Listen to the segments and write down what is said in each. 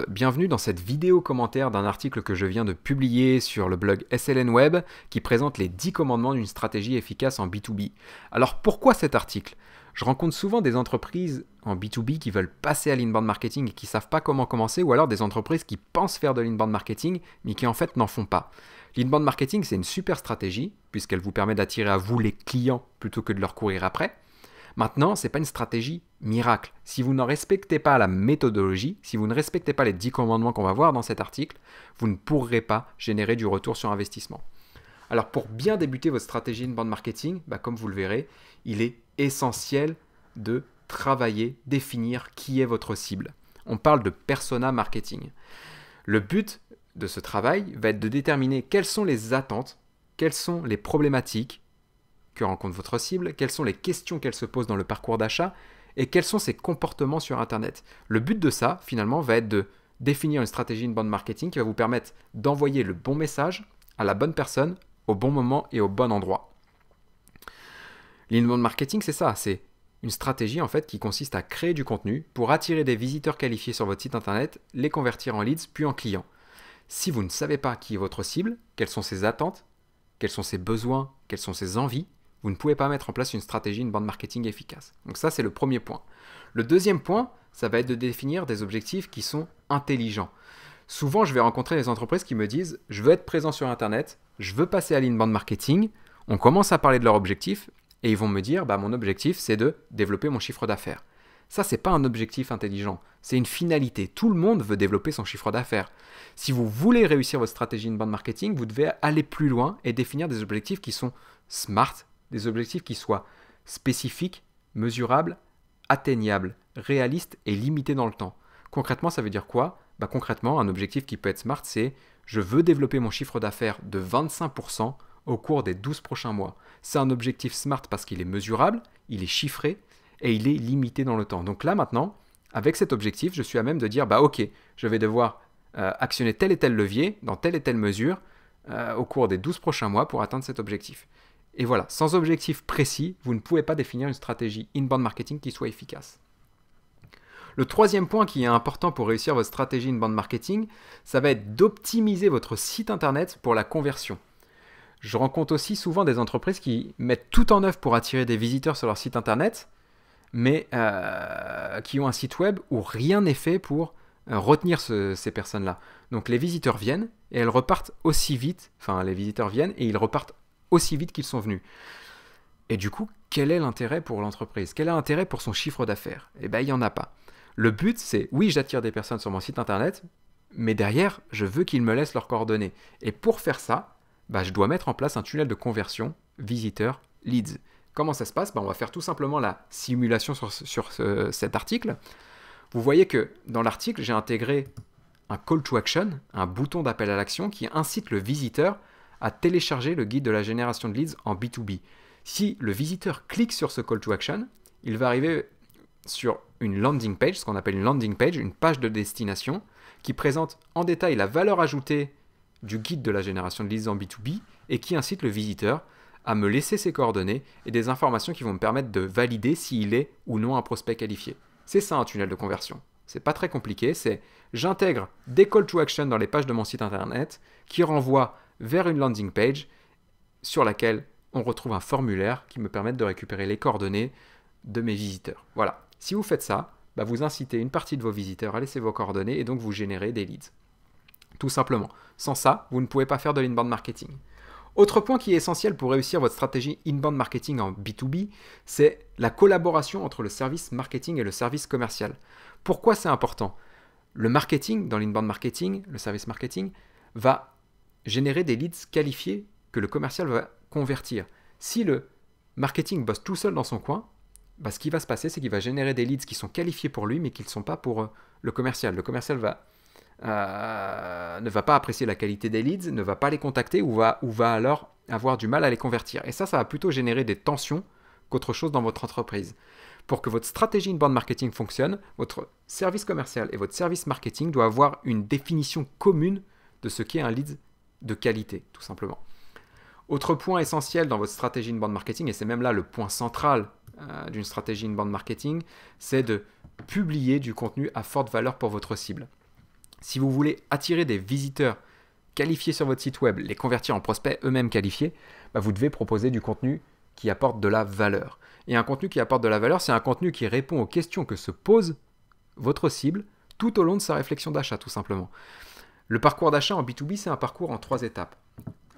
Bienvenue dans cette vidéo commentaire d'un article que je viens de publier sur le blog SLN Web qui présente les 10 commandements d'une stratégie efficace en B2B. Alors pourquoi cet article? Je rencontre souvent des entreprises en B2B qui veulent passer à l'inbound marketing et qui ne savent pas comment commencer, ou alors des entreprises qui pensent faire de l'inbound marketing mais qui en fait n'en font pas. L'inbound marketing, c'est une super stratégie puisqu'elle vous permet d'attirer à vous les clients plutôt que de leur courir après. Maintenant, ce n'est pas une stratégie miracle. Si vous ne respectez pas la méthodologie, si vous ne respectez pas les 10 commandements qu'on va voir dans cet article, vous ne pourrez pas générer du retour sur investissement. Alors pour bien débuter votre stratégie inbound marketing, comme vous le verrez, il est essentiel de travailler, définir qui est votre cible. On parle de persona marketing. Le but de ce travail va être de déterminer quelles sont les attentes, quelles sont les problématiques que rencontre votre cible, quelles sont les questions qu'elle se pose dans le parcours d'achat et quels sont ses comportements sur Internet. Le but de ça, finalement, va être de définir une stratégie inbound marketing qui va vous permettre d'envoyer le bon message à la bonne personne au bon moment et au bon endroit. L'inbound marketing, c'est ça, c'est une stratégie en fait qui consiste à créer du contenu pour attirer des visiteurs qualifiés sur votre site Internet, les convertir en leads puis en clients. Si vous ne savez pas qui est votre cible, quelles sont ses attentes, quels sont ses besoins, quelles sont ses envies, vous ne pouvez pas mettre en place une stratégie inbound marketing efficace. Donc ça, c'est le premier point. Le deuxième point, ça va être de définir des objectifs qui sont intelligents. Souvent, je vais rencontrer des entreprises qui me disent « je veux être présent sur Internet, je veux passer à l'inbound marketing ». On commence à parler de leur objectif et ils vont me dire « mon objectif, c'est de développer mon chiffre d'affaires ». Ça, ce n'est pas un objectif intelligent, c'est une finalité. Tout le monde veut développer son chiffre d'affaires. Si vous voulez réussir votre stratégie inbound marketing, vous devez aller plus loin et définir des objectifs qui sont smart, des objectifs qui soient spécifiques, mesurables, atteignables, réalistes et limités dans le temps. Concrètement, ça veut dire quoi? Concrètement, un objectif qui peut être smart, c'est « je veux développer mon chiffre d'affaires de 25% au cours des 12 prochains mois ». C'est un objectif smart parce qu'il est mesurable, il est chiffré et il est limité dans le temps. Donc là, maintenant, avec cet objectif, je suis à même de dire « ok, je vais devoir actionner tel et tel levier dans telle et telle mesure au cours des 12 prochains mois pour atteindre cet objectif ». Et voilà, sans objectif précis, vous ne pouvez pas définir une stratégie inbound marketing qui soit efficace. Le troisième point qui est important pour réussir votre stratégie inbound marketing, ça va être d'optimiser votre site internet pour la conversion. Je rencontre aussi souvent des entreprises qui mettent tout en œuvre pour attirer des visiteurs sur leur site internet, mais qui ont un site web où rien n'est fait pour retenir ces personnes-là. Donc les visiteurs viennent et elles repartent aussi vite, les visiteurs viennent et ils repartent aussi vite qu'ils sont venus. Et du coup, quel est l'intérêt pour l'entreprise? Quel est l'intérêt pour son chiffre d'affaires? Il n'y en a pas. Le but, c'est, oui, j'attire des personnes sur mon site internet, mais derrière, je veux qu'ils me laissent leurs coordonnées. Et pour faire ça, je dois mettre en place un tunnel de conversion visiteur-leads. Comment ça se passe? On va faire tout simplement la simulation sur cet article. Vous voyez que dans l'article, j'ai intégré un call to action, un bouton d'appel à l'action qui incite le visiteur à télécharger le guide de la génération de leads en B2B. Si le visiteur clique sur ce call to action, il va arriver sur une landing page, ce qu'on appelle une landing page, une page de destination, qui présente en détail la valeur ajoutée du guide de la génération de leads en B2B et qui incite le visiteur à me laisser ses coordonnées et des informations qui vont me permettre de valider s'il est ou non un prospect qualifié. C'est ça un tunnel de conversion. C'est pas très compliqué, c'est j'intègre des call to action dans les pages de mon site internet qui renvoient vers une landing page sur laquelle on retrouve un formulaire qui me permet de récupérer les coordonnées de mes visiteurs. Voilà. Si vous faites ça, vous incitez une partie de vos visiteurs à laisser vos coordonnées et donc vous générez des leads. Tout simplement. Sans ça, vous ne pouvez pas faire de l'inbound marketing. Autre point qui est essentiel pour réussir votre stratégie inbound marketing en B2B, c'est la collaboration entre le service marketing et le service commercial. Pourquoi c'est important? Le marketing, dans l'inbound marketing, le service marketing, va générer des leads qualifiés que le commercial va convertir. Si le marketing bosse tout seul dans son coin, ce qui va se passer, c'est qu'il va générer des leads qui sont qualifiés pour lui, mais qui ne sont pas pour le commercial. Le commercial ne va pas apprécier la qualité des leads, ne va pas les contacter ou va alors avoir du mal à les convertir. Et ça va plutôt générer des tensions qu'autre chose dans votre entreprise. Pour que votre stratégie inbound marketing fonctionne, votre service commercial et votre service marketing doivent avoir une définition commune de ce qu'est un lead de qualité, tout simplement. Autre point essentiel dans votre stratégie inbound marketing, et c'est même là le point central d'une stratégie inbound marketing, c'est de publier du contenu à forte valeur pour votre cible. Si vous voulez attirer des visiteurs qualifiés sur votre site web, les convertir en prospects eux-mêmes qualifiés, vous devez proposer du contenu qui apporte de la valeur. Et un contenu qui apporte de la valeur, c'est un contenu qui répond aux questions que se pose votre cible tout au long de sa réflexion d'achat, tout simplement. Le parcours d'achat en B2B, c'est un parcours en 3 étapes.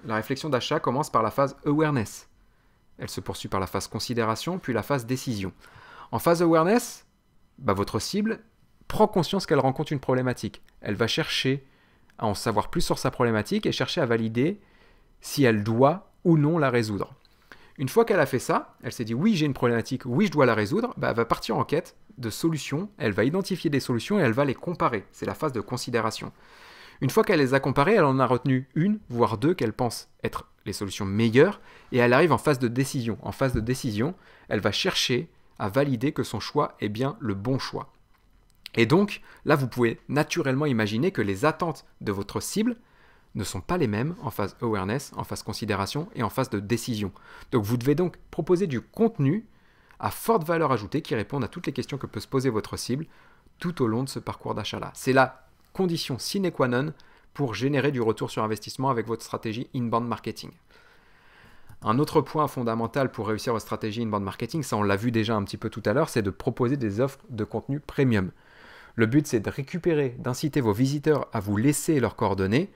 La réflexion d'achat commence par la phase awareness. Elle se poursuit par la phase considération, puis la phase décision. En phase awareness, votre cible prend conscience qu'elle rencontre une problématique. Elle va chercher à en savoir plus sur sa problématique et chercher à valider si elle doit ou non la résoudre. Une fois qu'elle a fait ça, elle s'est dit oui, j'ai une problématique, oui, je dois la résoudre, elle va partir en quête de solutions, elle va identifier des solutions et elle va les comparer. C'est la phase de considération. Une fois qu'elle les a comparées, elle en a retenu une, voire deux qu'elle pense être les solutions meilleures et elle arrive en phase de décision. En phase de décision, elle va chercher à valider que son choix est bien le bon choix. Et donc, là, vous pouvez naturellement imaginer que les attentes de votre cible ne sont pas les mêmes en phase awareness, en phase considération et en phase de décision. Donc, vous devez donc proposer du contenu à forte valeur ajoutée qui réponde à toutes les questions que peut se poser votre cible tout au long de ce parcours d'achat-là. C'est la condition sine qua non pour générer du retour sur investissement avec votre stratégie inbound marketing. Un autre point fondamental pour réussir votre stratégie inbound marketing, ça on l'a vu déjà un petit peu tout à l'heure, c'est de proposer des offres de contenu premium. Le but, c'est de récupérer, d'inciter vos visiteurs à vous laisser leurs coordonnées.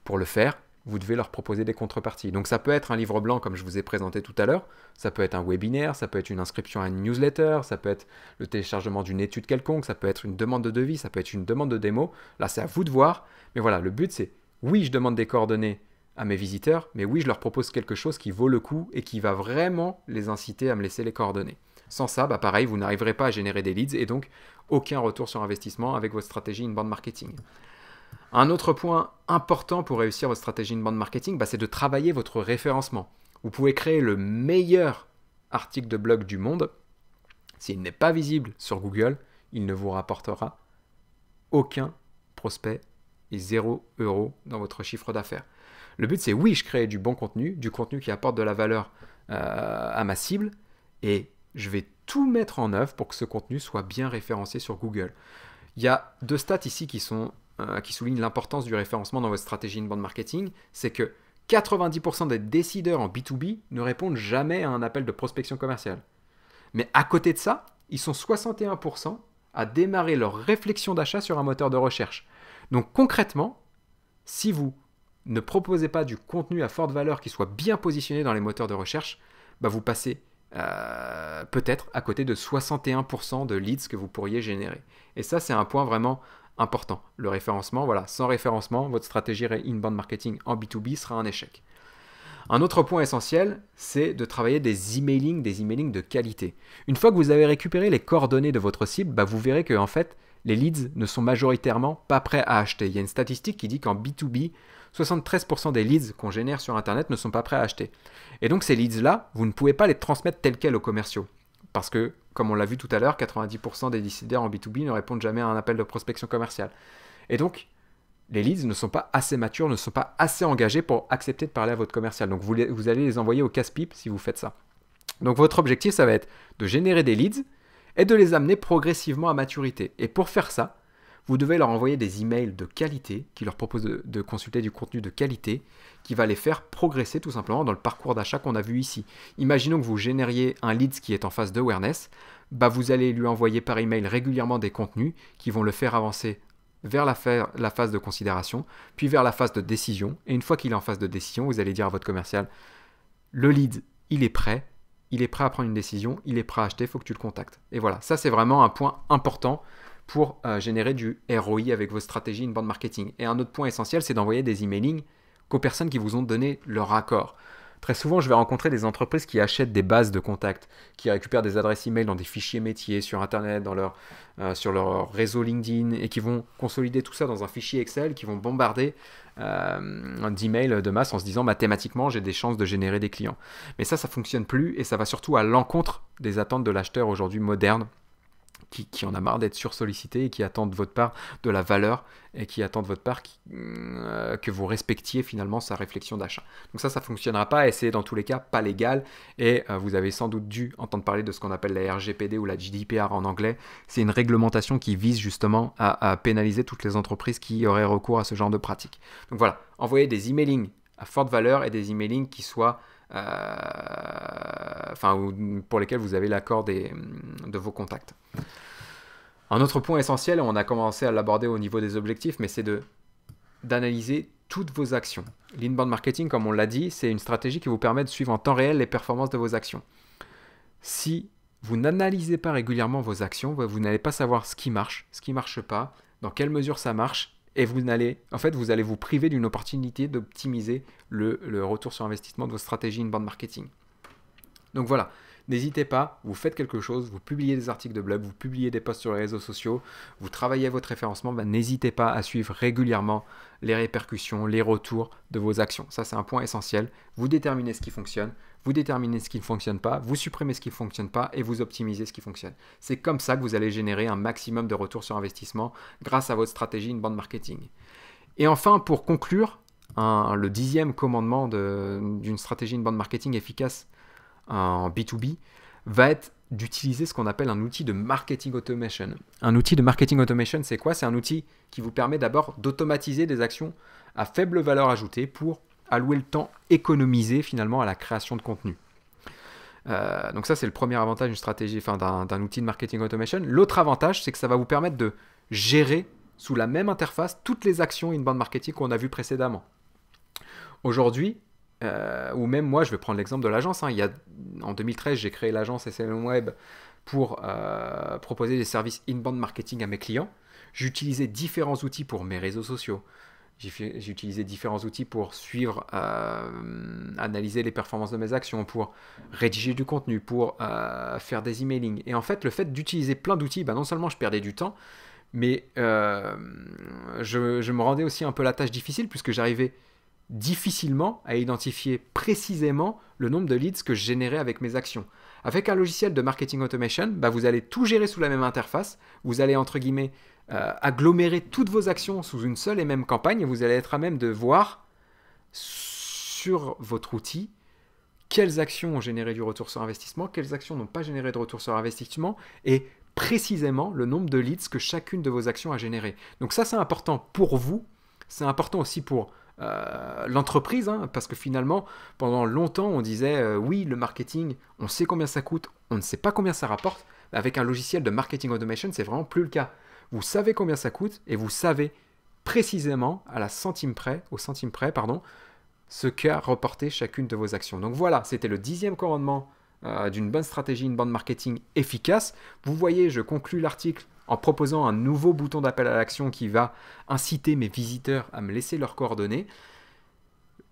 Pour le faire, vous devez leur proposer des contreparties. Donc ça peut être un livre blanc comme je vous ai présenté tout à l'heure, ça peut être un webinaire, ça peut être une inscription à une newsletter, ça peut être le téléchargement d'une étude quelconque, ça peut être une demande de devis, ça peut être une demande de démo. Là, c'est à vous de voir. Mais voilà, le but, c'est oui, je demande des coordonnées à mes visiteurs, mais oui, je leur propose quelque chose qui vaut le coup et qui va vraiment les inciter à me laisser les coordonnées. Sans ça, pareil, vous n'arriverez pas à générer des leads et donc aucun retour sur investissement avec votre stratégie inbound marketing. Un autre point important pour réussir votre stratégie inbound marketing, c'est de travailler votre référencement. Vous pouvez créer le meilleur article de blog du monde. S'il n'est pas visible sur Google, il ne vous rapportera aucun prospect et 0 € dans votre chiffre d'affaires. Le but, c'est oui, je crée du bon contenu, du contenu qui apporte de la valeur à ma cible et je vais tout mettre en œuvre pour que ce contenu soit bien référencé sur Google. Il y a 2 stats ici qui soulignent l'importance du référencement dans votre stratégie inbound marketing. C'est que 90% des décideurs en B2B ne répondent jamais à un appel de prospection commerciale. Mais à côté de ça, ils sont 61% à démarrer leur réflexion d'achat sur un moteur de recherche. Donc concrètement, si vous ne proposez pas du contenu à forte valeur qui soit bien positionné dans les moteurs de recherche, vous passez peut-être à côté de 61% de leads que vous pourriez générer. Et ça, c'est un point vraiment important. Le référencement, voilà, sans référencement, votre stratégie inbound marketing en B2B sera un échec. Un autre point essentiel, c'est de travailler des emailing de qualité. Une fois que vous avez récupéré les coordonnées de votre cible, vous verrez que en fait, les leads ne sont majoritairement pas prêts à acheter. Il y a une statistique qui dit qu'en B2B, 73% des leads qu'on génère sur Internet ne sont pas prêts à acheter. Et donc ces leads-là, vous ne pouvez pas les transmettre tels quels aux commerciaux. Parce que, comme on l'a vu tout à l'heure, 90% des décideurs en B2B ne répondent jamais à un appel de prospection commerciale. Et donc, les leads ne sont pas assez matures, ne sont pas assez engagés pour accepter de parler à votre commercial. Donc vous allez les envoyer au casse-pipe si vous faites ça. Donc votre objectif, ça va être de générer des leads et de les amener progressivement à maturité. Et pour faire ça, vous devez leur envoyer des emails de qualité qui leur proposent de consulter du contenu de qualité qui va les faire progresser tout simplement dans le parcours d'achat qu'on a vu ici. Imaginons que vous génériez un lead qui est en phase d'awareness, vous allez lui envoyer par email régulièrement des contenus qui vont le faire avancer vers la phase de considération, puis vers la phase de décision. Et une fois qu'il est en phase de décision, vous allez dire à votre commercial, le lead, il est prêt à prendre une décision, il est prêt à acheter, il faut que tu le contactes. Et voilà, ça c'est vraiment un point important pour générer du ROI avec vos stratégies inbound marketing. Et un autre point essentiel, c'est d'envoyer des emailing qu'aux personnes qui vous ont donné leur accord. Très souvent, je vais rencontrer des entreprises qui achètent des bases de contacts, qui récupèrent des adresses email dans des fichiers métiers sur Internet, sur leur réseau LinkedIn, et qui vont consolider tout ça dans un fichier Excel, qui vont bombarder d'emails de masse en se disant mathématiquement, j'ai des chances de générer des clients. Mais ça ne fonctionne plus et ça va surtout à l'encontre des attentes de l'acheteur aujourd'hui moderne qui en a marre d'être sursollicité et qui attend de votre part de la valeur et qui attend de votre part que vous respectiez finalement sa réflexion d'achat. Donc ça ne fonctionnera pas et c'est dans tous les cas pas légal et vous avez sans doute dû entendre parler de ce qu'on appelle la RGPD ou la GDPR en anglais. C'est une réglementation qui vise justement à pénaliser toutes les entreprises qui auraient recours à ce genre de pratiques. Donc voilà, envoyez des emailing à forte valeur et des emailing qui soient pour lesquels vous avez l'accord de vos contacts. Un autre point essentiel, on a commencé à l'aborder au niveau des objectifs, mais c'est d'analyser toutes vos actions. L'inbound marketing, comme on l'a dit, c'est une stratégie qui vous permet de suivre en temps réel les performances de vos actions. Si vous n'analysez pas régulièrement vos actions, vous n'allez pas savoir ce qui marche pas, dans quelle mesure ça marche, et vous allez vous priver d'une opportunité d'optimiser le retour sur investissement de vos stratégies inbound marketing. Donc voilà, n'hésitez pas, vous faites quelque chose, vous publiez des articles de blog, vous publiez des posts sur les réseaux sociaux, vous travaillez votre référencement, n'hésitez pas à suivre régulièrement les répercussions, les retours de vos actions. Ça, c'est un point essentiel. Vous déterminez ce qui fonctionne, vous déterminez ce qui ne fonctionne pas, vous supprimez ce qui ne fonctionne pas et vous optimisez ce qui fonctionne. C'est comme ça que vous allez générer un maximum de retour sur investissement grâce à votre stratégie inbound marketing. Et enfin, pour conclure, le 10e commandement d'une stratégie inbound marketing efficace en B2B va être d'utiliser ce qu'on appelle un outil de marketing automation. Un outil de marketing automation, c'est quoi? C'est un outil qui vous permet d'abord d'automatiser des actions à faible valeur ajoutée pour allouer le temps économisé finalement à la création de contenu. Donc ça, c'est le premier avantage d'une stratégie, d'un outil de marketing automation. L'autre avantage, c'est que ça va vous permettre de gérer sous la même interface toutes les actions inbound marketing qu'on a vues précédemment. Aujourd'hui, ou même moi, je vais prendre l'exemple de l'agence. En 2013, j'ai créé l'agence SLN Web pour proposer des services inbound marketing à mes clients. J'utilisais différents outils pour mes réseaux sociaux. J'ai utilisé différents outils pour suivre, analyser les performances de mes actions, pour rédiger du contenu, pour faire des emailing. Et en fait, le fait d'utiliser plein d'outils, non seulement je perdais du temps, mais je me rendais aussi un peu la tâche difficile puisque j'arrivais difficilement à identifier précisément le nombre de leads que je générais avec mes actions. Avec un logiciel de marketing automation, vous allez tout gérer sous la même interface. Vous allez, entre guillemets, agglomérer toutes vos actions sous une seule et même campagne et vous allez être à même de voir sur votre outil quelles actions ont généré du retour sur investissement, quelles actions n'ont pas généré de retour sur investissement et précisément le nombre de leads que chacune de vos actions a généré. Donc ça, c'est important pour vous, c'est important aussi pour l'entreprise, parce que finalement, pendant longtemps, on disait oui, le marketing, on sait combien ça coûte, on ne sait pas combien ça rapporte. Avec un logiciel de marketing automation, c'est vraiment plus le cas. Vous savez combien ça coûte et vous savez précisément au centime près, ce qu'a reporté chacune de vos actions. Donc voilà, c'était le 10e commandement d'une bonne stratégie inbound marketing efficace. Vous voyez, je conclus l'article en proposant un nouveau bouton d'appel à l'action qui va inciter mes visiteurs à me laisser leurs coordonnées.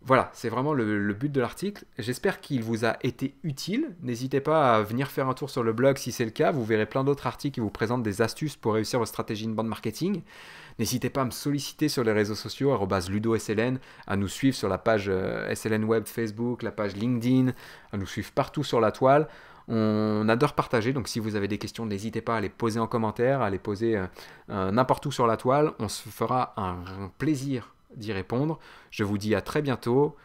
Voilà, c'est vraiment le but de l'article. J'espère qu'il vous a été utile. N'hésitez pas à venir faire un tour sur le blog si c'est le cas. Vous verrez plein d'autres articles qui vous présentent des astuces pour réussir votre stratégie inbound marketing. N'hésitez pas à me solliciter sur les réseaux sociaux, @ludosln, à nous suivre sur la page SLN Web Facebook, la page LinkedIn, à nous suivre partout sur la toile. On adore partager, donc si vous avez des questions, n'hésitez pas à les poser en commentaire, à les poser n'importe où sur la toile. On se fera un plaisir d'y répondre. Je vous dis à très bientôt